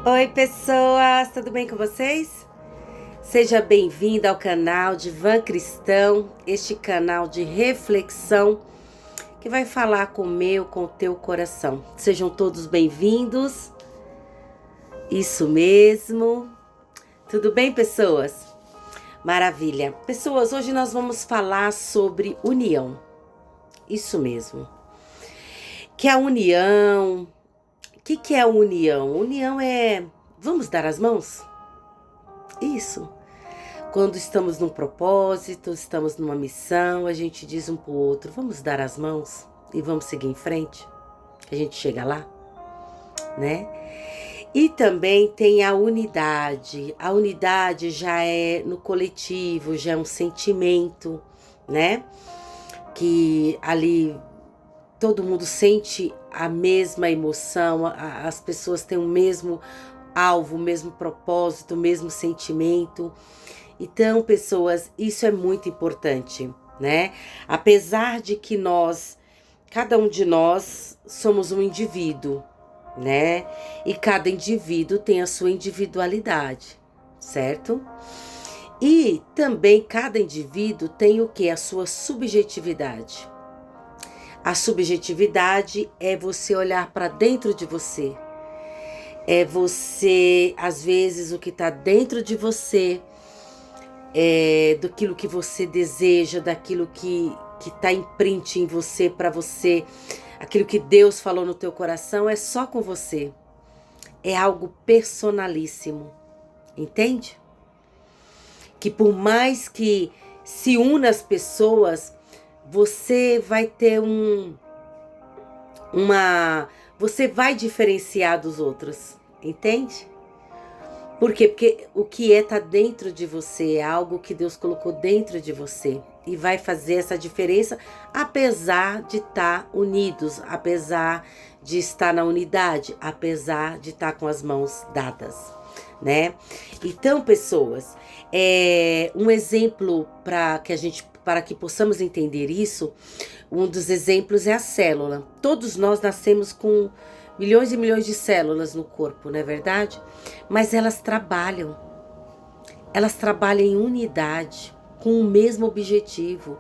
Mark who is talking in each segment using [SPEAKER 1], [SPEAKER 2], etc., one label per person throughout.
[SPEAKER 1] Oi, pessoas, tudo bem com vocês? Seja bem-vindo ao canal Divã Cristão, este canal de reflexão que vai falar com o teu coração. Sejam todos bem-vindos. Isso mesmo. Tudo bem, pessoas? Maravilha. Pessoas, hoje nós vamos falar sobre união. Isso mesmo. Que a união... O que é a união? União é... Vamos dar as mãos? Isso. Quando estamos num propósito, estamos numa missão, a gente diz um pro outro, vamos dar as mãos e vamos seguir em frente. A gente chega lá, né? E também tem a unidade. A unidade já é no coletivo, já é um sentimento, né? Que ali todo mundo sente a mesma emoção, as pessoas têm o mesmo alvo, o mesmo propósito, o mesmo sentimento. Então, pessoas, isso é muito importante, né? Apesar de que cada um de nós somos um indivíduo, né? E cada indivíduo tem a sua individualidade, certo? E também cada indivíduo tem o que? A sua subjetividade. A subjetividade é você olhar para dentro de você. É você, às vezes, o que está dentro de você, daquilo que você deseja, daquilo que está em print em você, para você, aquilo que Deus falou no teu coração, é só com você. É algo personalíssimo, entende? Que por mais que se una as pessoas, você vai ter você vai diferenciar dos outros, entende? Por quê? Porque o que tá dentro de você é algo que Deus colocou dentro de você e vai fazer essa diferença, apesar de estar unidos, apesar de estar na unidade, apesar de estar com as mãos dadas, né? Então, pessoas, um exemplo para que possamos entender isso, um dos exemplos é a célula. Todos nós nascemos com milhões e milhões de células no corpo, não é verdade? Mas elas trabalham em unidade, com o mesmo objetivo,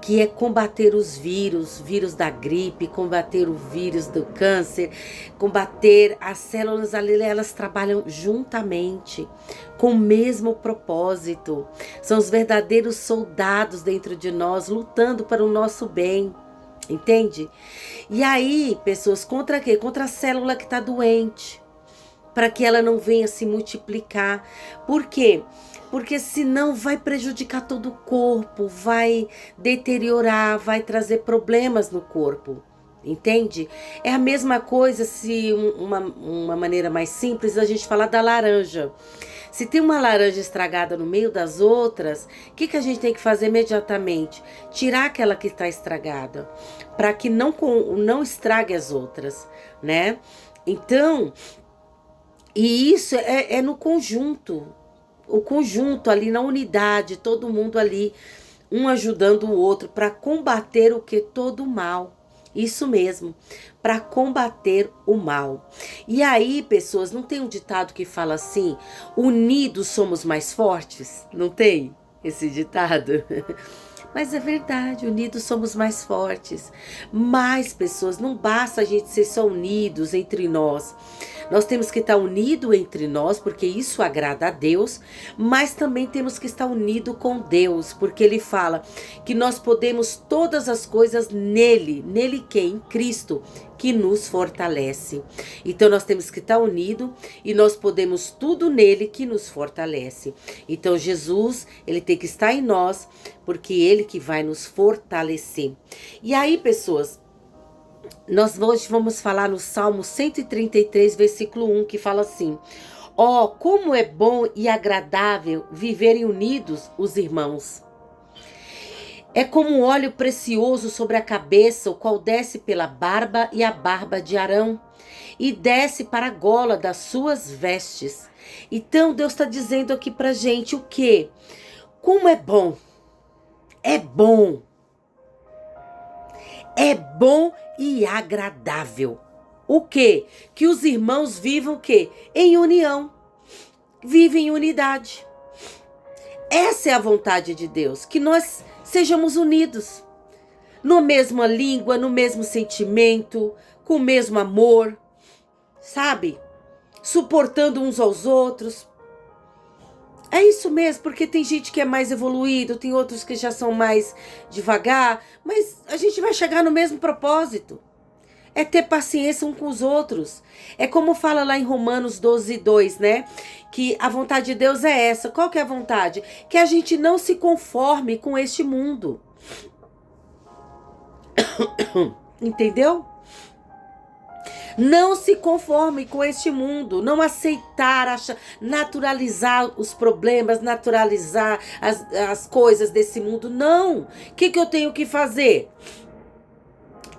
[SPEAKER 1] que é combater os vírus da gripe, combater o vírus do câncer, combater as células ali, elas trabalham juntamente, com o mesmo propósito. São os verdadeiros soldados dentro de nós, lutando para o nosso bem, entende? E aí, pessoas, contra quê? Contra a célula que está doente, para que ela não venha se multiplicar. Por quê? Porque senão vai prejudicar todo o corpo, vai deteriorar, vai trazer problemas no corpo, entende? É a mesma coisa se uma maneira mais simples a gente falar da laranja. Se tem uma laranja estragada no meio das outras, o que a gente tem que fazer imediatamente? Tirar aquela que está estragada, para que não estrague as outras, né? Então, e isso é no conjunto. O conjunto ali na unidade, todo mundo ali, um ajudando o outro para combater o que? Todo o mal. Isso mesmo, para combater o mal. E aí, pessoas, não tem um ditado que fala assim, unidos somos mais fortes? Não tem esse ditado? Mas é verdade, unidos somos mais fortes. Mais pessoas, não basta a gente ser só unidos entre nós. Nós temos que estar unidos entre nós, porque isso agrada a Deus, mas também temos que estar unidos com Deus, porque Ele fala que nós podemos todas as coisas nele. Nele quem? Em Cristo, que nos fortalece. Então nós temos que estar unidos e nós podemos tudo nele que nos fortalece. Então Jesus, ele tem que estar em nós, porque ele que vai nos fortalecer. E aí, pessoas, nós hoje vamos falar no Salmo 133, versículo 1, que fala assim: ó, como é bom e agradável viverem unidos os irmãos. É como um óleo precioso sobre a cabeça, o qual desce pela barba e a barba de Arão, e desce para a gola das suas vestes. Então Deus está dizendo aqui pra gente o quê? Como é bom. É bom. É bom e agradável. O quê? Que os irmãos vivam o quê? Em união. Vivem em unidade. Essa é a vontade de Deus, que nós sejamos unidos. Na mesma língua, no mesmo sentimento, com o mesmo amor, sabe? Suportando uns aos outros. É isso mesmo, porque tem gente que é mais evoluído, tem outros que já são mais devagar, mas a gente vai chegar no mesmo propósito. É ter paciência um com os outros. É como fala lá em Romanos 12:2, né? Que a vontade de Deus é essa. Qual que é a vontade? Que a gente não se conforme com este mundo. Entendeu? Não se conforme com este mundo, não aceitar, naturalizar os problemas, naturalizar as coisas desse mundo. Não! O que eu tenho que fazer?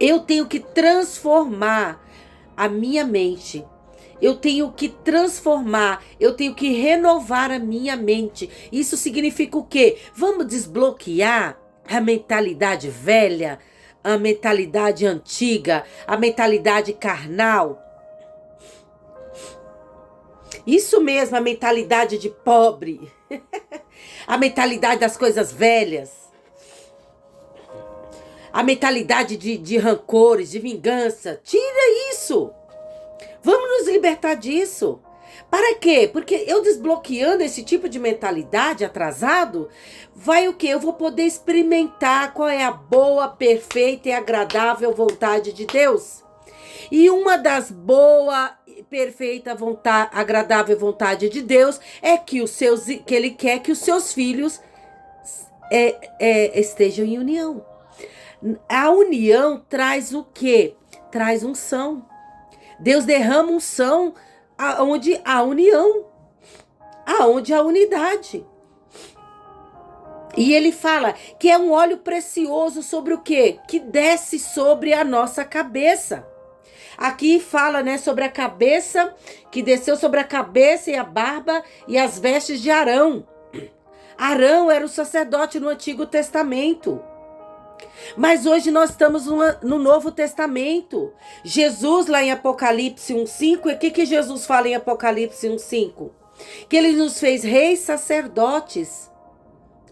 [SPEAKER 1] Eu tenho que transformar a minha mente. Eu tenho que transformar, eu tenho que renovar a minha mente. Isso significa o quê? Vamos desbloquear a mentalidade velha, a mentalidade antiga, a mentalidade carnal. Isso mesmo, a mentalidade de pobre. A mentalidade das coisas velhas. A mentalidade de rancores, de vingança. Tira isso. Vamos nos libertar disso. Para quê? Porque eu desbloqueando esse tipo de mentalidade atrasado, vai o quê? Eu vou poder experimentar qual é a boa, perfeita e agradável vontade de Deus. E uma das boa, perfeita, agradável vontade de Deus é que Ele quer que os seus filhos estejam em união. A união traz o quê? Traz unção. Deus derrama unção aonde há união, aonde há unidade. E ele fala que é um óleo precioso sobre o quê? Que desce sobre a nossa cabeça. Aqui fala, né, sobre a cabeça, que desceu sobre a cabeça e a barba e as vestes de Arão. Arão era o sacerdote no Antigo Testamento. Mas hoje nós estamos no Novo Testamento. Jesus lá em Apocalipse 1:5, e o que Jesus fala em Apocalipse 1:5? Que ele nos fez reis sacerdotes.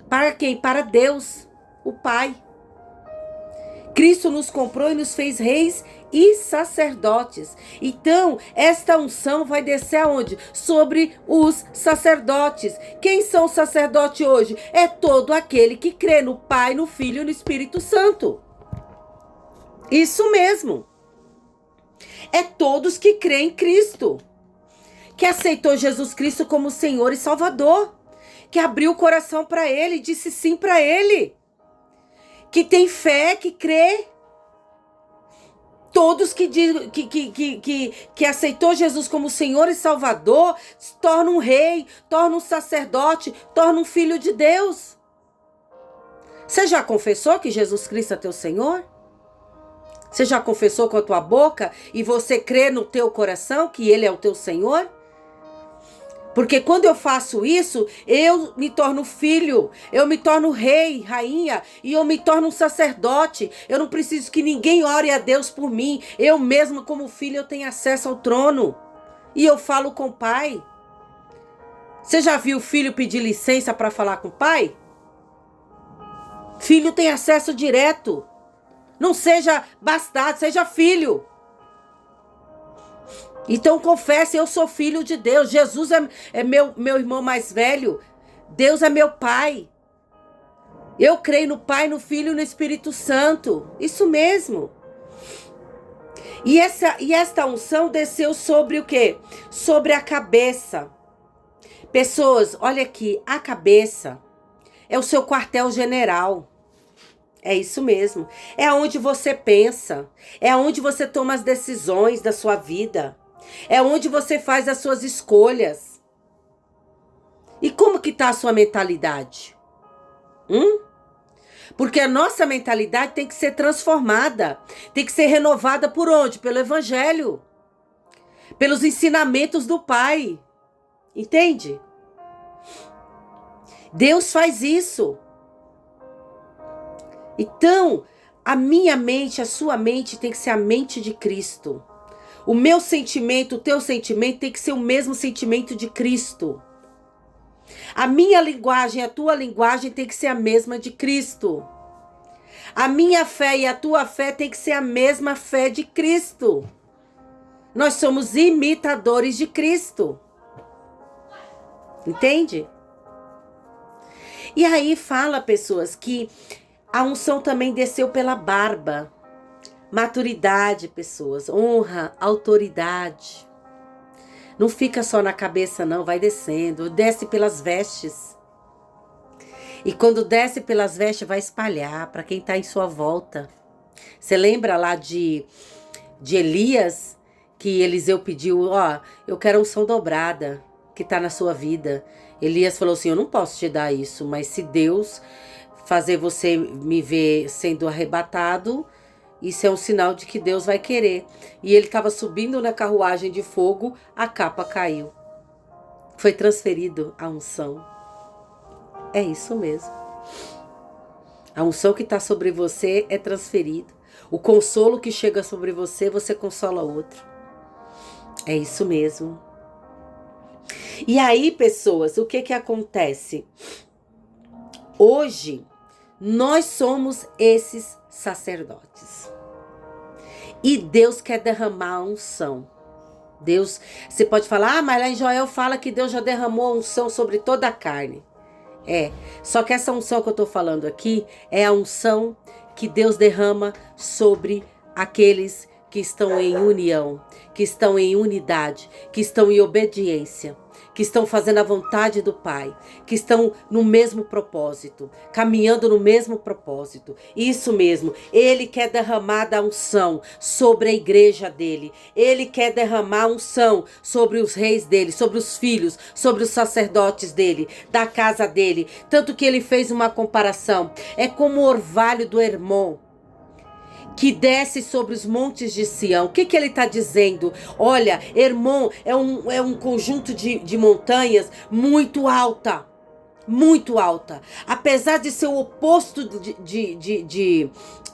[SPEAKER 1] Para quem? Para Deus, o Pai. Cristo nos comprou e nos fez reis e sacerdotes. Então, esta unção vai descer aonde? Sobre os sacerdotes. Quem são os sacerdotes hoje? É todo aquele que crê no Pai, no Filho e no Espírito Santo. Isso mesmo. É todos que creem em Cristo. Que aceitou Jesus Cristo como Senhor e Salvador. Que abriu o coração para Ele, disse sim para Ele. Que tem fé, que crê. Todos que aceitou Jesus como Senhor e Salvador, se torna um rei, torna um sacerdote, torna um filho de Deus. Você já confessou que Jesus Cristo é teu Senhor? Você já confessou com a tua boca e você crê no teu coração que Ele é o teu Senhor? Porque quando eu faço isso, eu me torno filho, eu me torno rei, rainha, e eu me torno um sacerdote. Eu não preciso que ninguém ore a Deus por mim. Eu mesmo, como filho, eu tenho acesso ao trono. E eu falo com o Pai. Você já viu o filho pedir licença para falar com o pai? Filho tem acesso direto. Não seja bastardo, seja filho. Então confesse, eu sou filho de Deus. Jesus é meu irmão mais velho. Deus é meu pai. Eu creio no Pai, no Filho e no Espírito Santo. Isso mesmo. E esta unção desceu sobre o quê? Sobre a cabeça. Pessoas, olha aqui, a cabeça é o seu quartel-general. É isso mesmo. É onde você pensa. É onde você toma as decisões da sua vida. É onde você faz as suas escolhas. E como que tá a sua mentalidade? Porque a nossa mentalidade tem que ser transformada. Tem que ser renovada por onde? Pelo Evangelho. Pelos ensinamentos do Pai. Entende? Deus faz isso. Então, a minha mente, a sua mente tem que ser a mente de Cristo. O meu sentimento, o teu sentimento tem que ser o mesmo sentimento de Cristo. A minha linguagem, a tua linguagem tem que ser a mesma de Cristo. A minha fé e a tua fé tem que ser a mesma fé de Cristo. Nós somos imitadores de Cristo. Entende? E aí fala, pessoas, que a unção também desceu pela barba. Maturidade, pessoas. Honra, autoridade. Não fica só na cabeça, não. Vai descendo. Desce pelas vestes. E quando desce pelas vestes, vai espalhar para quem está em sua volta. Você lembra lá de Elias? Que Eliseu pediu, ó, eu quero a unção dobrada que está na sua vida. Elias falou assim, eu não posso te dar isso, mas se Deus fazer você me ver sendo arrebatado, isso é um sinal de que Deus vai querer. E ele estava subindo na carruagem de fogo, a capa caiu. Foi transferido a unção. É isso mesmo. A unção que está sobre você é transferida. O consolo que chega sobre você, você consola outro. É isso mesmo. E aí, pessoas, o que acontece? Hoje, nós somos esses sacerdotes. E Deus quer derramar a unção. Deus, você pode falar, mas lá em Joel fala que Deus já derramou a unção sobre toda a carne. Só que essa unção que eu tô falando aqui é a unção que Deus derrama sobre aqueles que estão em união, que estão em unidade, que estão em obediência, que estão fazendo a vontade do Pai, que estão no mesmo propósito, caminhando no mesmo propósito. Isso mesmo, Ele quer derramar da unção sobre a igreja dele. Ele quer derramar unção sobre os reis dele, sobre os filhos, sobre os sacerdotes dele, da casa dele. Tanto que ele fez uma comparação. É como o orvalho do Hermon, que desce sobre os montes de Sião. O que ele está dizendo? Olha, Hermon é um conjunto de montanhas muito alta. Muito alta. Apesar de ser o oposto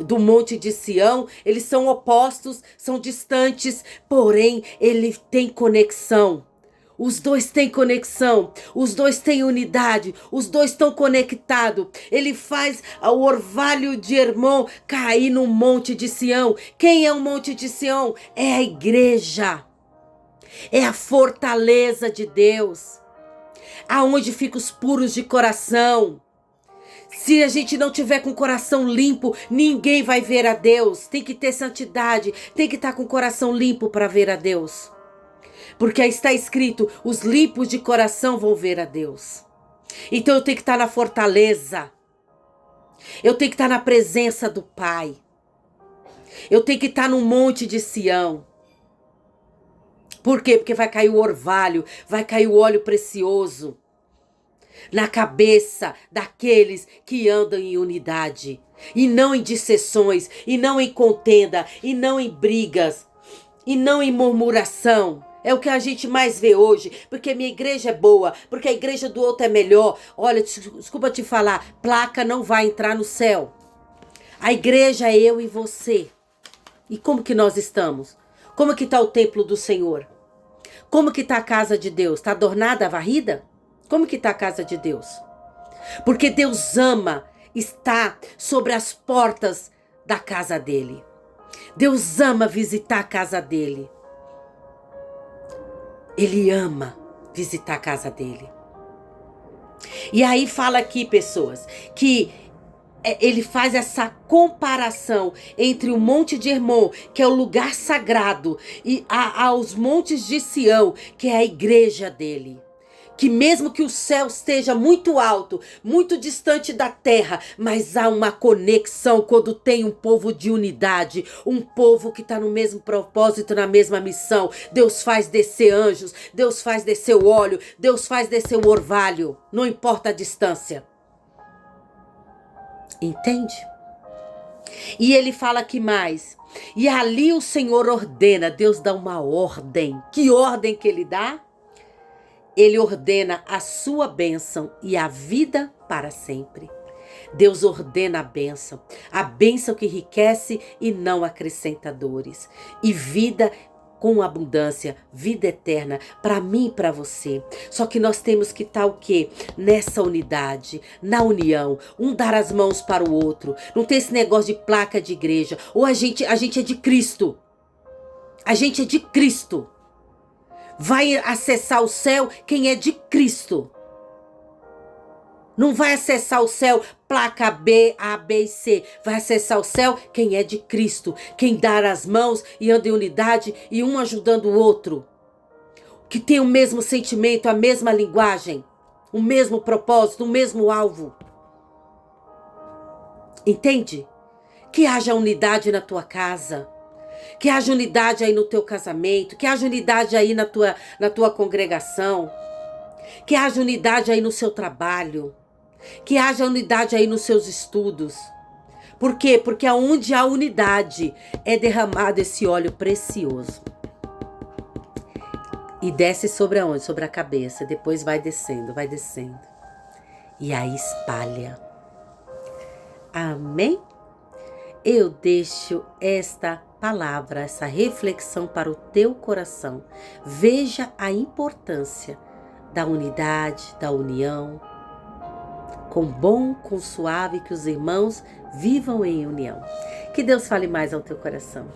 [SPEAKER 1] do monte de Sião, eles são opostos, são distantes, porém, ele tem conexão. Os dois têm conexão, os dois têm unidade, os dois estão conectados. Ele faz o orvalho de Hermon cair no monte de Sião. Quem é o monte de Sião? É a igreja. É a fortaleza de Deus. Aonde ficam os puros de coração. Se a gente não tiver com o coração limpo, ninguém vai ver a Deus. Tem que ter santidade, tem que estar com o coração limpo para ver a Deus. Porque está escrito, os limpos de coração vão ver a Deus. Então eu tenho que estar na fortaleza. Eu tenho que estar na presença do Pai. Eu tenho que estar no monte de Sião. Por quê? Porque vai cair o orvalho, vai cair o óleo precioso na cabeça daqueles que andam em unidade. E não em dissensões, e não em contenda, e não em brigas, e não em murmuração. É o que a gente mais vê hoje, porque minha igreja é boa, porque a igreja do outro é melhor. Olha, desculpa te falar, placa não vai entrar no céu. A igreja é eu e você. E como que nós estamos? Como que está o templo do Senhor? Como que está a casa de Deus? Está adornada, varrida? Como que está a casa de Deus? Porque Deus ama estar sobre as portas da casa dele. Deus ama visitar a casa dele. Ele ama visitar a casa dele. E aí fala aqui, pessoas, que ele faz essa comparação entre o Monte de Hermon, que é o lugar sagrado, e aos montes de Sião, que é a igreja dele. Que mesmo que o céu esteja muito alto, muito distante da terra, mas há uma conexão quando tem um povo de unidade, um povo que está no mesmo propósito, na mesma missão. Deus faz descer anjos, Deus faz descer o óleo, Deus faz descer o orvalho, não importa a distância. Entende? E ele fala aqui mais. E ali o Senhor ordena, Deus dá uma ordem. Que ordem que ele dá? Ele ordena a sua bênção e a vida para sempre. Deus ordena a bênção que enriquece e não acrescenta dores. E vida com abundância, vida eterna, para mim e para você. Só que nós temos que estar o quê? Nessa unidade, na união, um dar as mãos para o outro. Não tem esse negócio de placa de igreja. Ou a gente é de Cristo. A gente é de Cristo. Vai acessar o céu quem é de Cristo. Não vai acessar o céu placa B, A, B e C. Vai acessar o céu quem é de Cristo. Quem dá as mãos e anda em unidade e um ajudando o outro. Que tem o mesmo sentimento, a mesma linguagem, o mesmo propósito, o mesmo alvo. Entende? Que haja unidade na tua casa. Que haja unidade aí no teu casamento. Que haja unidade aí na tua congregação. Que haja unidade aí no seu trabalho. Que haja unidade aí nos seus estudos. Por quê? Porque aonde há unidade é derramado esse óleo precioso. E desce sobre aonde? Sobre a cabeça. Depois vai descendo, vai descendo. E aí espalha. Amém? Eu deixo esta palavra, essa reflexão para o teu coração. Veja a importância da unidade, da união. Com bom, com suave, que os irmãos vivam em união. Que Deus fale mais ao teu coração.